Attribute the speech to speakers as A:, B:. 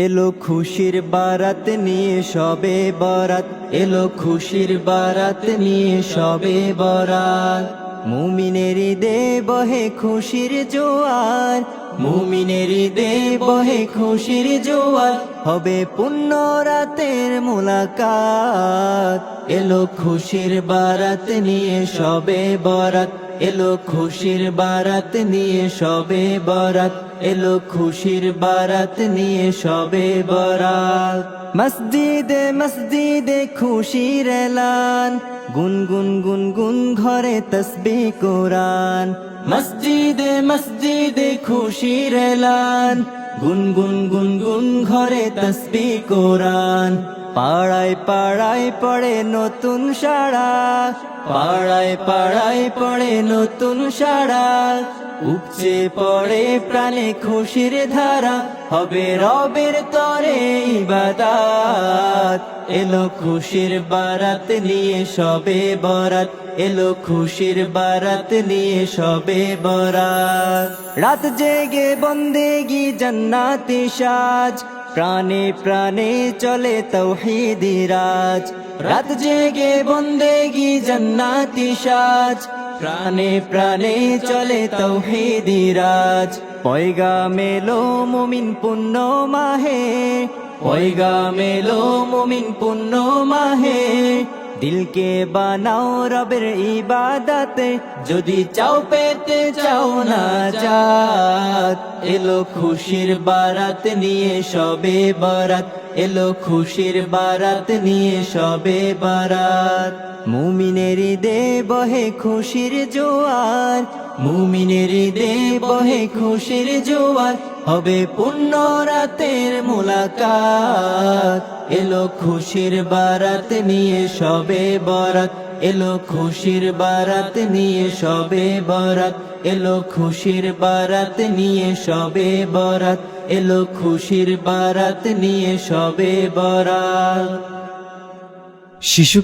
A: এলো খুশির বারাত নিয়ে সবে বরাত, এলো খুশির বারাত নিয়ে সবে বরাত। মুমিনের ঈদে বহে খুশির জোয়ার, মুমিনের ঈদে বহে খুশির জোয়ার, হবে পুণ্য রাতের মুলাকাত। এলো খুশির বারাত নিয়ে সবে বরাত, এলো খুশির বারাত নিয়ে সবে বরাত, এলো খুশির বারাত নিয়ে সবে বরাত। মসজিদে মসজিদে খুশির এলান, গুনগুন গুনগুন ঘরে তসবিহ কোরআন। মসজিদে মসজিদে খুশির এলান, গুনগুন গুনগুন ঘরে তসবিহ কোরআন। পাড়ায় পাড়ায় পড়ে নতুন সাড়া, পাড়ায় পাড়ায় পড়ে নতুন সাড়া। উপচে পড়ে প্রাণে খুশির ধারা, হবে রবের তরে ইবাদত। এলো খুশির বারাত নিয়ে সবে বরাত, এলো খুশির বারাত নিয়ে সবে বরাত। রাত জেগে বন্দেগি জান্নাতি সাজ, প্রাণে প্রাণে চলে তাওহীদি রাজ। রাত জেগে বন্দেগি জান্নাতি সাজ, প্রাণে প্রাণে চলে তাওহীদি রাজ। পয়গাম এলো মুমিন পুণ্য মাহে, পয়গাম এলো মুমিন পুণ্য মাহে। দিলকে বানাও রবের ইবাদতে, যদি চাও পেতে চাও না জাত। এলো খুশির বারাত নিয়ে সবে বরাত, এলো খুশির বারাত নিয়ে সবে বরাত। মুমিনের ঈদে বহে খুশির জোয়ার, মুমিনের ঈদে বহে খুশির জোয়ার, হবে পুণ্য রাতের মুলাকাত। এলো খুশির বারাত নিয়ে সবে বরাত, এলো খুশির বারাত নিয়ে সবে বরাত, এলো খুশির বারাত নিয়ে সবে বরাত, এলো খুশির বারাত নিয়ে সবে বরাত। শিশু